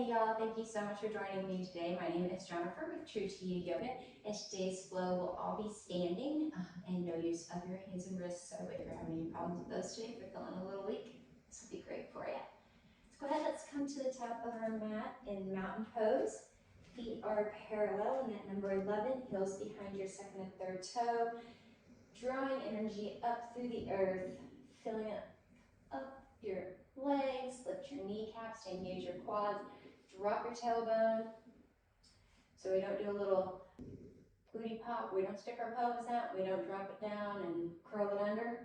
Hey y'all, thank you so much for joining me today. My name is Jennifer with True to You Yoga, and today's flow will all be standing and no use of your hands and wrists. So if you're having any problems with those today, if you're feeling a little weak, this will be great for you. Let's go ahead, let's come to the top of our mat in mountain pose. Feet are parallel and at number 11, heels behind your second and third toe, drawing energy up through the earth, filling it up your legs, lift your kneecaps, engage your quads, drop your tailbone. So we don't do a little booty pop, we don't stick our pelvis out, we don't drop it down and curl it under.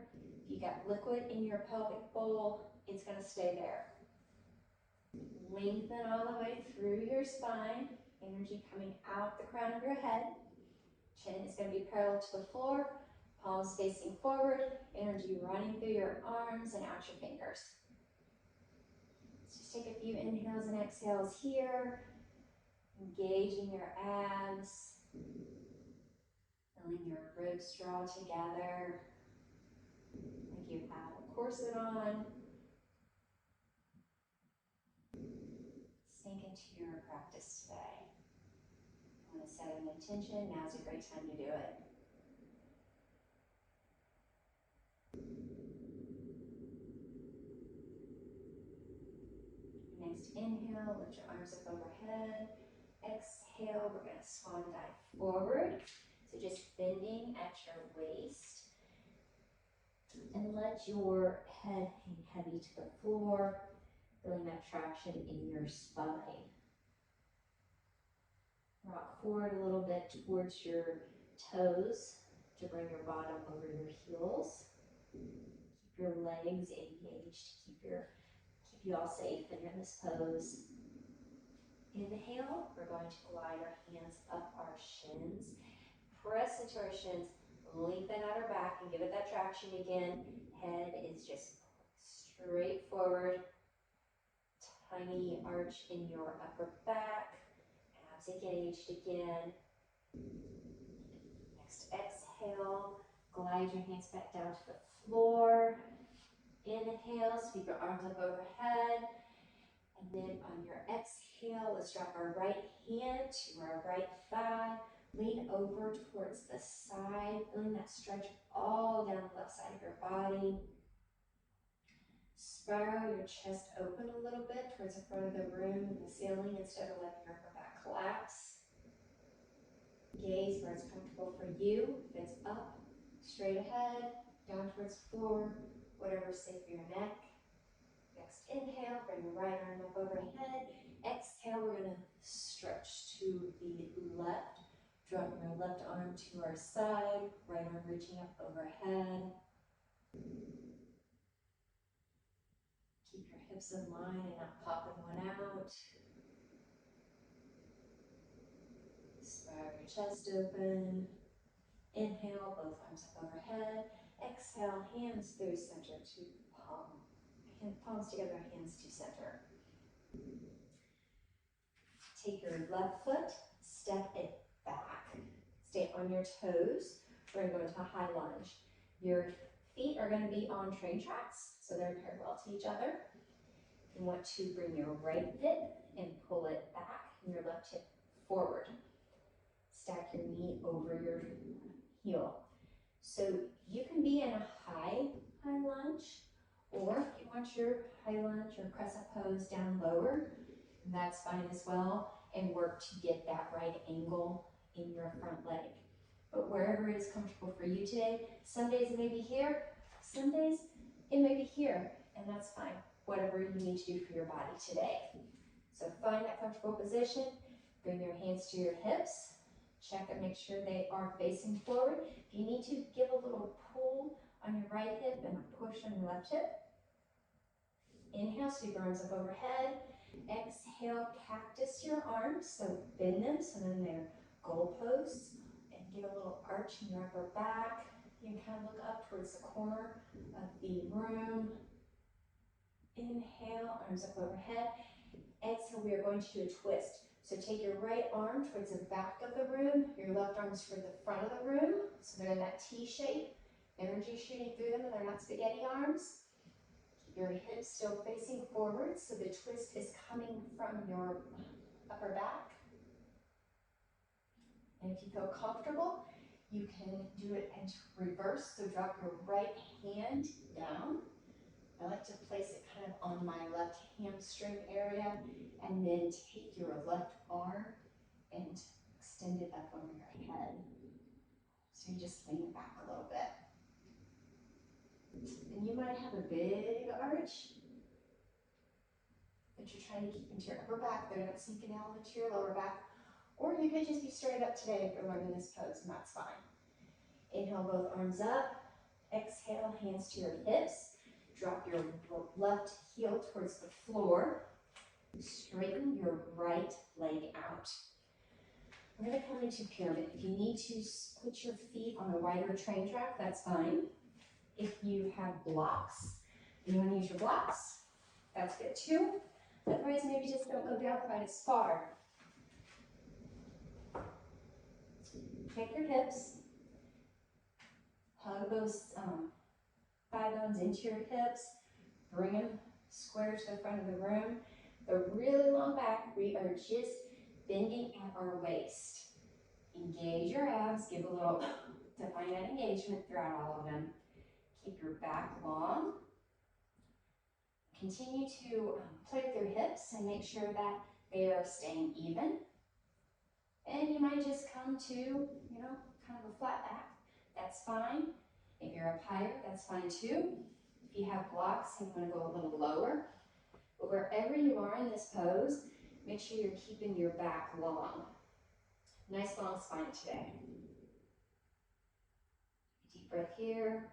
If you got liquid in your pelvic bowl, it's gonna stay there. Lengthen all the way through your spine, energy coming out the crown of your head. Chin is gonna be parallel to the floor, palms facing forward, energy running through your arms and out your fingers. Let's just take a few inhales and exhales here, engaging your abs, feeling your ribs draw together, like you have a corset on. Sink into your practice today. I want to set an intention, now's a great time to do it. Next inhale, lift your arms up overhead. Exhale, we're going to swan dive forward. So just bending at your waist. And let your head hang heavy to the floor, feeling that traction in your spine. Rock forward a little bit towards your toes to bring your bottom over your heels. Keep your legs engaged, keep you all safe when you're in this pose. Inhale, we're going to glide our hands up our shins. Press into our shins, lengthen out our back and give it that traction again. Head is just straight forward. Tiny arch in your upper back. Abs engaged again. Next exhale, glide your hands back down to the floor. Inhale, sweep your arms up overhead. And then on your exhale, let's drop our right hand to our right thigh. Lean over towards the side, feeling that stretch all down the left side of your body. Spiral your chest open a little bit towards the front of the room and the ceiling instead of letting your upper back collapse. Gaze where it's comfortable for you. If it's up, straight ahead, down towards the floor, whatever's safe for your neck. Next inhale, bring your right arm up overhead. Exhale, we're going to stretch to the left. Drop your left arm to our side, right arm reaching up overhead. Keep your hips in line and not popping one out. Spiral your chest open. Inhale, both arms up overhead. Exhale, hands through center to palms together, hands to center. Take your left foot, step it back. Stay on your toes. We're going to go into a high lunge. Your feet are going to be on train tracks, so they're parallel to each other. You want to bring your right hip and pull it back, and your left hip forward. Stack your knee over your heel. So you can be in a high lunge, or if you want your high lunge or crescent pose down lower, that's fine as well, and work to get that right angle in your front leg. But wherever is comfortable for you today, some days it may be here, some days it may be here, and that's fine. Whatever you need to do for your body today. So find that comfortable position, bring your hands to your hips, check and make sure they are facing forward. If you need to, give a little pull on your right hip and a push on your left hip. Inhale, sweep your arms up overhead. Exhale, cactus your arms, so bend them so then they're goalposts, and get a little arch in your upper back. You can kind of look up towards the corner of the room. Inhale, arms up overhead. Exhale, we are going to do a twist. So take your right arm towards the back of the room, your left arm's toward the front of the room, so they're in that T shape, energy shooting through them and they're not spaghetti arms. Your hips still facing forward, so the twist is coming from your upper back. And if you feel comfortable, you can do it in reverse, so drop your right hand down. I like to place it kind of on my left hamstring area, and then take your left arm and extend it up over your head. So you just lean it back a little bit. And you might have a big arch that you're trying to keep into your upper back. They're not sinking down into your lower back. Or you could just be straight up today if you're learning this pose, and that's fine. Inhale, both arms up. Exhale, hands to your hips. Drop your left heel towards the floor. Straighten your right leg out. We're going to come into pyramid. If you need to put your feet on a wider train track, that's fine. If you have blocks, and you want to use your blocks, that's good too. Otherwise, maybe just don't go down quite as far. Take your hips. Hug those thigh bones into your hips. Bring them square to the front of the room. The really long back, we are just bending at our waist. Engage your abs. Give a little defined engagement throughout all of them. Keep your back long. Continue to play with your hips and make sure that they are staying even. And you might just come to, kind of a flat back. That's fine. If you're up higher, that's fine too. If you have blocks and you want to go a little lower, but wherever you are in this pose, make sure you're keeping your back long. Nice long spine today. Deep breath here.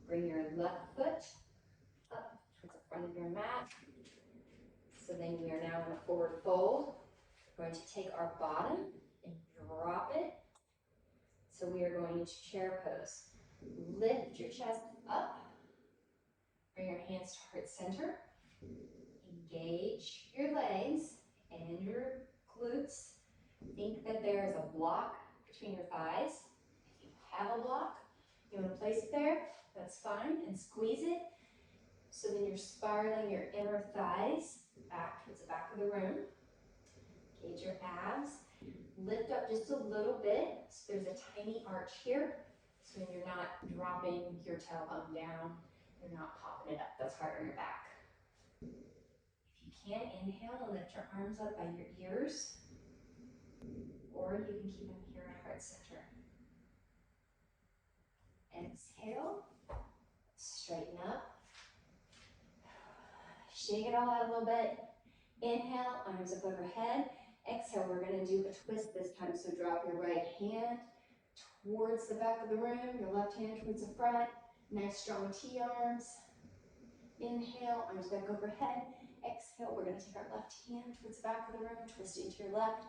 Bring your left foot up towards the front of your mat. So then we are now in a forward fold. We're going to take our bottom and drop it. So we are going into chair pose. Lift your chest up. Bring your hands to heart center. Engage your legs and your glutes. Think that there is a block between your thighs. If you have a block, you want to place it there, that's fine, and squeeze it. So then you're spiraling your inner thighs back towards the back of the room. Engage your abs. Lift up just a little bit. So there's a tiny arch here. So you're not dropping your tailbone down. You're not popping it up. That's hard on your back. If you can, inhale and lift your arms up by your ears. Or you can keep them here at heart center. Exhale. Straighten up. Shake it all out a little bit. Inhale, arms up overhead. Exhale, we're going to do a twist this time. So drop your right hand towards the back of the room, your left hand towards the front. Nice strong T-arms. Inhale, arms back overhead. Exhale, we're going to take our left hand towards the back of the room, twist it to your left.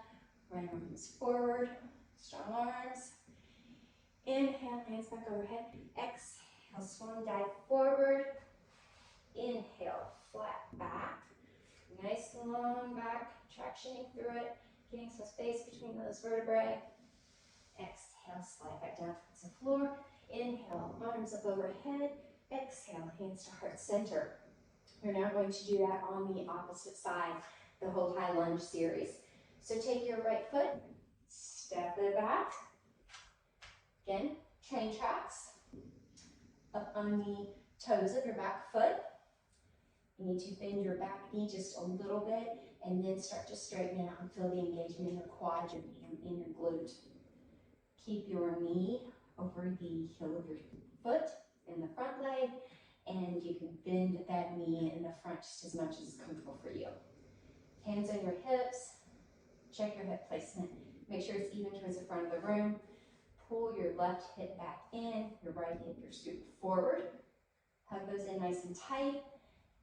Right arms forward, strong arms. Inhale, hands back overhead. Exhale, swan dive forward. Inhale, flat back. Nice long back, tractioning through it, getting some space between those vertebrae. Exhale, slide back down towards the floor. Inhale, arms up overhead. Exhale, hands to heart center. You're now going to do that on the opposite side, the whole high lunge series. So take your right foot, step it back. Again, train tracks. Up on the toes of your back foot. You need to bend your back knee just a little bit and then start to straighten out and feel the engagement in your quad and in your glute. Keep your knee over the heel of your foot in the front leg, and you can bend that knee in the front just as much as is comfortable for you. Hands on your hips. Check your hip placement. Make sure it's even towards the front of the room. Pull your left hip back in, your right hip, your scoop forward. Hug those in nice and tight.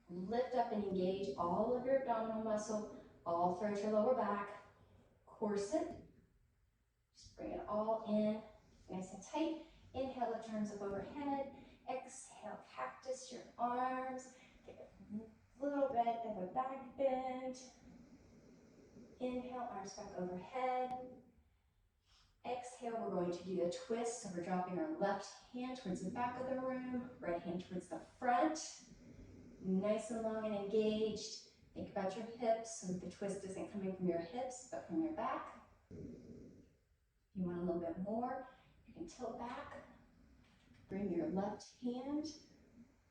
Lift up and engage all of your abdominal muscle, all throughout your lower back. Corset. Just bring it all in, nice and tight. Inhale, lift your arms up overhead. Exhale, cactus your arms. Give it a little bit of a back bend. Inhale, arms back overhead. Exhale, we're going to do a twist. So we're dropping our left hand towards the back of the room, right hand towards the front. Nice and long and engaged. Think about your hips so that the twist isn't coming from your hips, but from your back. If you want a little bit more, you can tilt back. Bring your left hand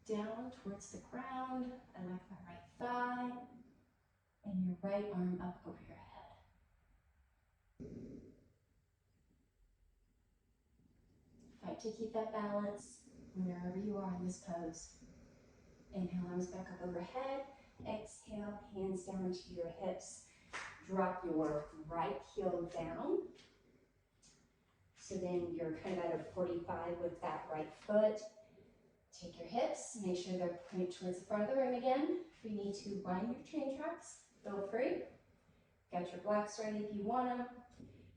down towards the ground. I like my right thigh. And your right arm up over your head. Fight to keep that balance wherever you are in this pose. Inhale, arms back up overhead. Exhale, hands down to your hips. Drop your right heel down. So then you're kind of at a 45 with that right foot. Take your hips, make sure they're pointed towards the front of the room again. If you need to wind your train tracks, feel free. Got your blocks ready if you want them.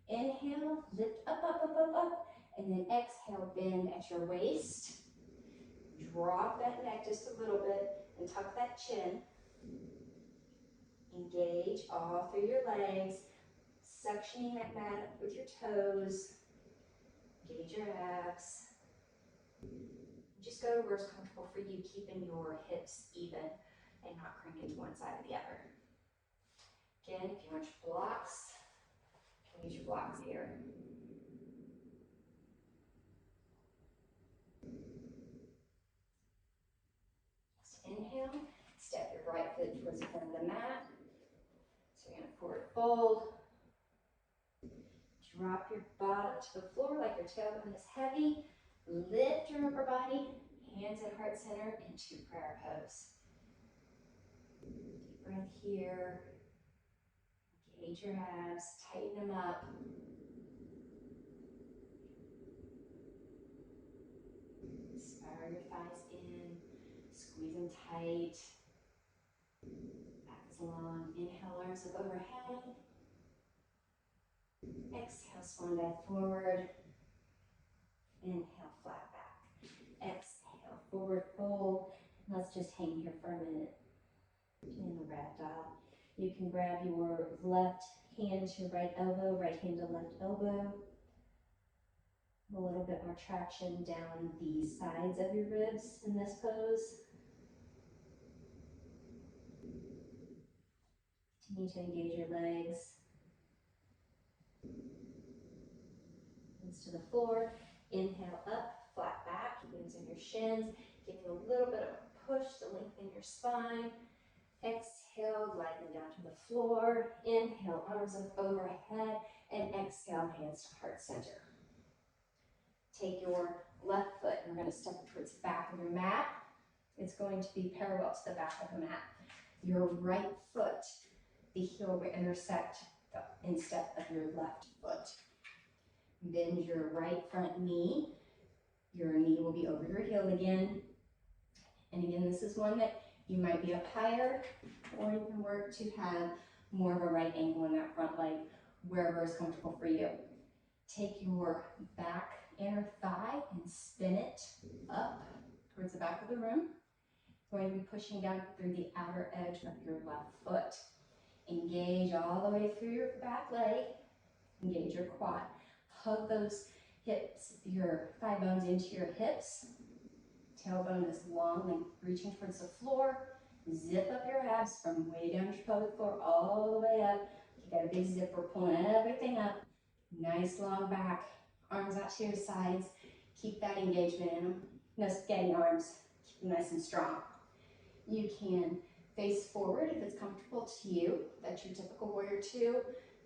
Inhale, lift up, up, up, up, up. And then exhale, bend at your waist. Drop that neck just a little bit and tuck that chin. Engage all through your legs. Suctioning that mat up with your toes. Engage your abs. Just go to where's comfortable for you, keeping your hips even and not cranking to one side or the other. Again, if you want your blocks, you can use your blocks here. Just inhale, step your right foot towards the front of the mat. So you're going to forward fold. Drop your bottom to the floor like your tailbone is heavy. Lift your upper body, hands at heart center into prayer pose. Deep breath here. Engage your abs, tighten them up. Spiral your thighs in, squeeze them tight. Back is long. Inhale, arms up overhead. Exhale, swan dive forward. Inhale, flat back. Exhale, forward fold. Let's just hang here for a minute in the ragdoll. You can grab your left hand to right elbow, right hand to left elbow. A little bit more traction down the sides of your ribs in this pose. Continue to engage your legs. Hands to the floor. Inhale up, flat back, hands in your shins. Give you a little bit of a push to lengthen your spine. Exhale, glide them down to the floor. Inhale, arms up overhead. And exhale, hands to heart center. Take your left foot and we're going to step it towards the back of your mat. It's going to be parallel to the back of the mat. Your right foot, the heel will intersect the instep of your left foot. Bend your right front knee. Your knee will be over your heel again. And again, this is one that you might be up higher, or you can work to have more of a right angle in that front leg, wherever is comfortable for you. Take your back inner thigh and spin it up towards the back of the room. Going to be pushing down through the outer edge of your left foot. Engage all the way through your back leg. Engage your quad. Hug those hips, your thigh bones into your hips. Tailbone is long and reaching towards the floor. Zip up your abs from way down your pelvic floor all the way up. You got a big zipper pulling everything up. Nice long back. Arms out to your sides. Keep that engagement in them. No spaghetti arms. Keep them nice and strong. You can face forward if it's comfortable to you. That's your typical warrior two.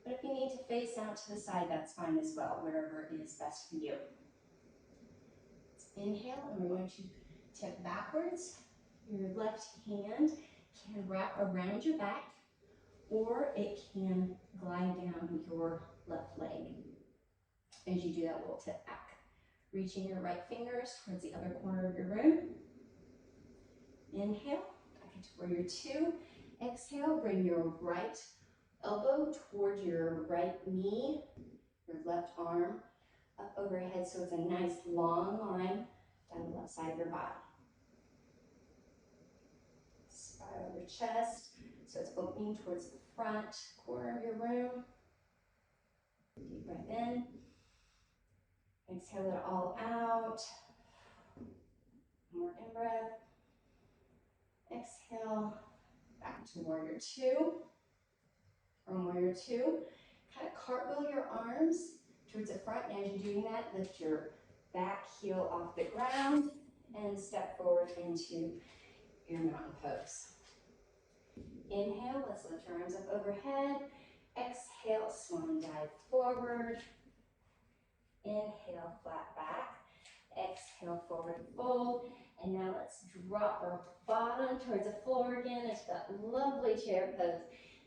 But if you need to face out to the side, that's fine as well, wherever is best for you. Let's inhale, and we're going to tip backwards. Your left hand can wrap around your back, or it can glide down your left leg. As you do that, we'll tip back. Reaching your right fingers towards the other corner of your room. Inhale, back into warrior two. Exhale, bring your right elbow towards your right knee, your left arm up overhead, so it's a nice long line down the left side of your body. Spiral your chest, so it's opening towards the front corner of your room. Deep breath in. Exhale it all out. More in-breath. Exhale, back to warrior two. From warrior two, kind of cartwheel your arms towards the front. And as you're doing that, lift your back heel off the ground and step forward into your mountain pose. Inhale, let's lift your arms up overhead. Exhale, swan dive forward. Inhale, flat back. Exhale, forward fold. And now let's drop our bottom towards the floor again into that lovely chair pose.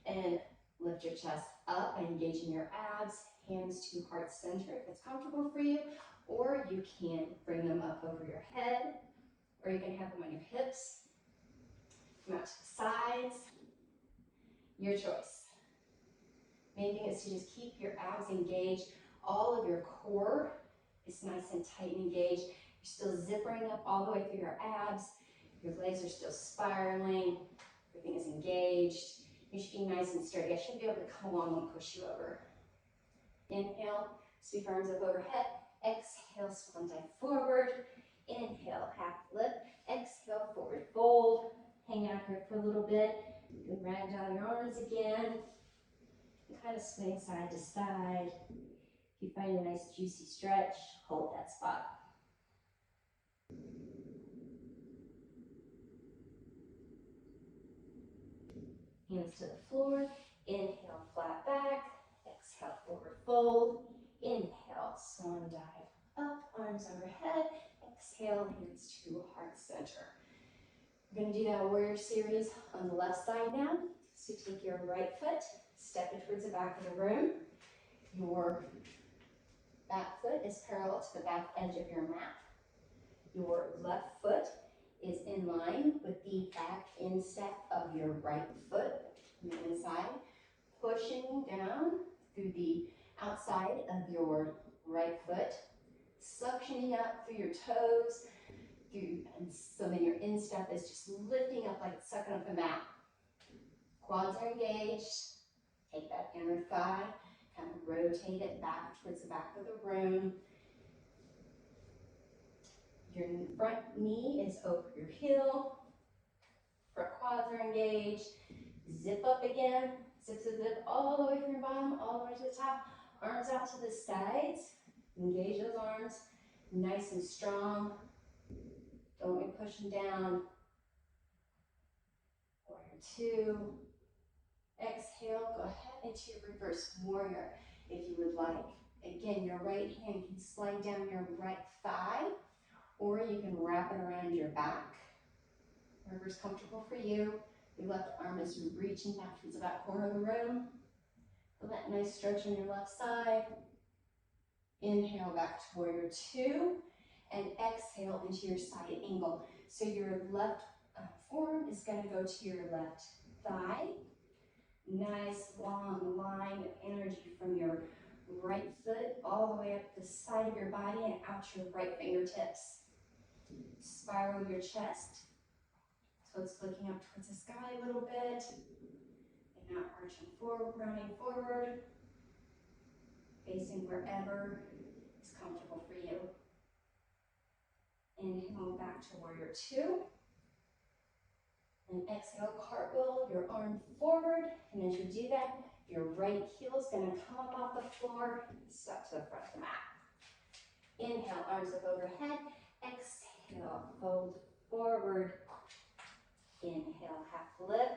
And lift your chest up, engaging your abs, hands to heart center if it's comfortable for you. Or you can bring them up over your head, or you can have them on your hips. Come out to the sides. Your choice. Main thing is to just keep your abs engaged. All of your core is nice and tight and engaged. You're still zippering up all the way through your abs. Your legs are still spiraling. Everything is engaged. You should be nice and sturdy. I should be able to come along and push you over. Inhale, sweep arms up overhead. Exhale, swan dive forward. Inhale, half lift. Exhale, forward fold. Hang out here for a little bit. You can ragdoll your arms again. And kind of swing side to side. If you find a nice juicy stretch, hold that spot. Hands to the floor. Inhale, flat back. Exhale, forward fold. Inhale, swan dive up, arms overhead. Exhale, hands to heart center. We're going to do that warrior series on the left side now. So take your right foot, step it towards the back of the room. Your back foot is parallel to the back edge of your mat. Your left foot is in line with the back instep of your right foot on the inside, pushing down through the outside of your right foot, suctioning up through your toes, and so then your instep is just lifting up like it's sucking up the mat. Quads are engaged. Take that inner thigh, kind of rotate it back towards the back of the room. Your front knee is over your heel. Front quads are engaged. Zip up again. Zip, zip, zip all the way from your bottom, all the way to the top. Arms out to the sides. Engage those arms. Nice and strong. Don't be pushing down. Warrior two. Exhale, go ahead into your reverse warrior if you would like. Again, your right hand can slide down your right thigh, or you can wrap it around your back. Whatever's comfortable for you. Your left arm is reaching back towards the back corner of the room. Feel that nice stretch on your left side. Inhale back to warrior two, and exhale into your side angle. So your left forearm is going to go to your left thigh. Nice long line of energy from your right foot all the way up the side of your body and out your right fingertips. Spiral your chest so it's looking up towards the sky a little bit and not arching forward, rounding forward, facing wherever is comfortable for you. Inhale back to warrior two. And exhale, cartwheel your arm forward. And as you do that, your right heel is going to come up off the floor, step to the front of the mat. Inhale, arms up overhead. Exhale, fold forward. Inhale, half lift.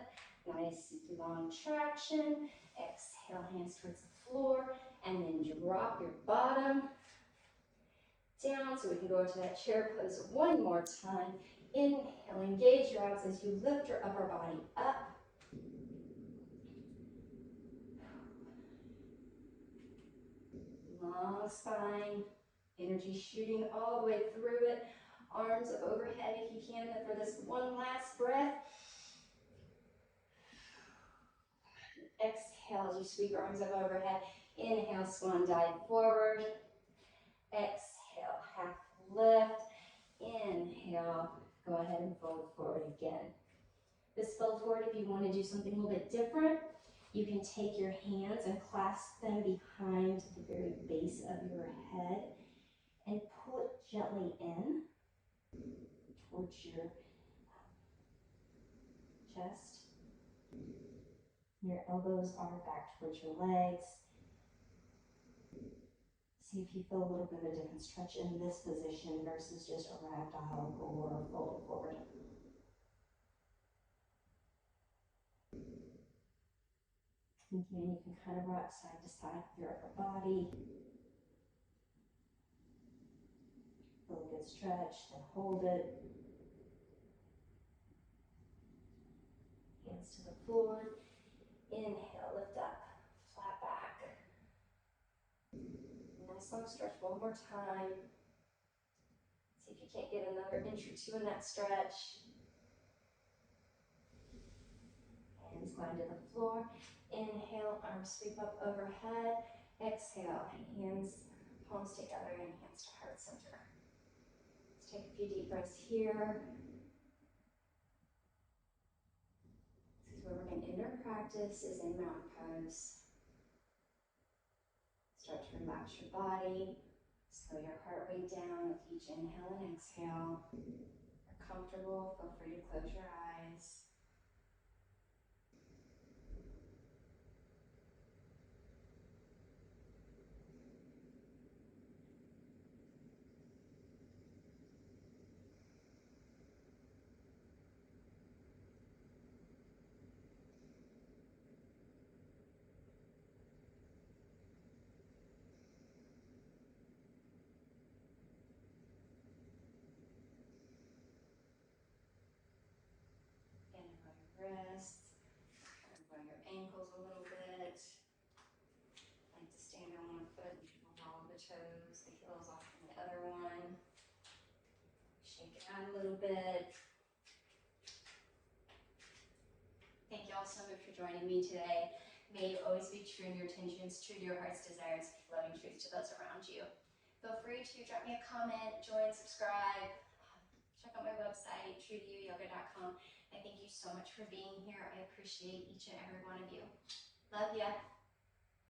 Nice long traction. Exhale, hands towards the floor. And then drop your bottom down so we can go into that chair pose one more time. Inhale, engage your abs as you lift your upper body up. Long spine, energy shooting all the way through it. Arms overhead if you can, and for this one last breath. Exhale as you sweep your arms up overhead. Inhale, swan dive forward. Exhale, half lift. Inhale, go ahead and fold forward again. This fold forward, if you want to do something a little bit different, you can take your hands and clasp them behind the very base of your head. pull it gently in towards your chest. Your elbows are back towards your legs. See if you feel a little bit of a different stretch in this position versus just a ragdoll or folded forward. Again, you can kind of rock side to side with your upper body. Feel a good stretch, then hold it. Hands to the floor. Inhale, lift up, flat back. Nice long stretch, one more time. See if you can't get another inch or two in that stretch. Hands glide to the floor. Inhale, arms sweep up overhead. Exhale, hands, palms together and hands to heart center. Let's take a few deep breaths here. This is where we're going to end our practice, is in mountain pose. Start to relax your body. Slow your heart rate down with each inhale and exhale. If you're comfortable, feel free to close your eyes. And roll your wrists, and roll your ankles a little bit. Like to stand on one foot and follow the toes, the heels off on the other one. Shake it out a little bit. Thank you all so much for joining me today. May you always be true in your intentions, true to your heart's desires, loving truth to those around you. Feel free to drop me a comment, join, subscribe, check out my website, truetoyouyoga.com. I thank you so much for being here. I appreciate each and every one of you. Love ya.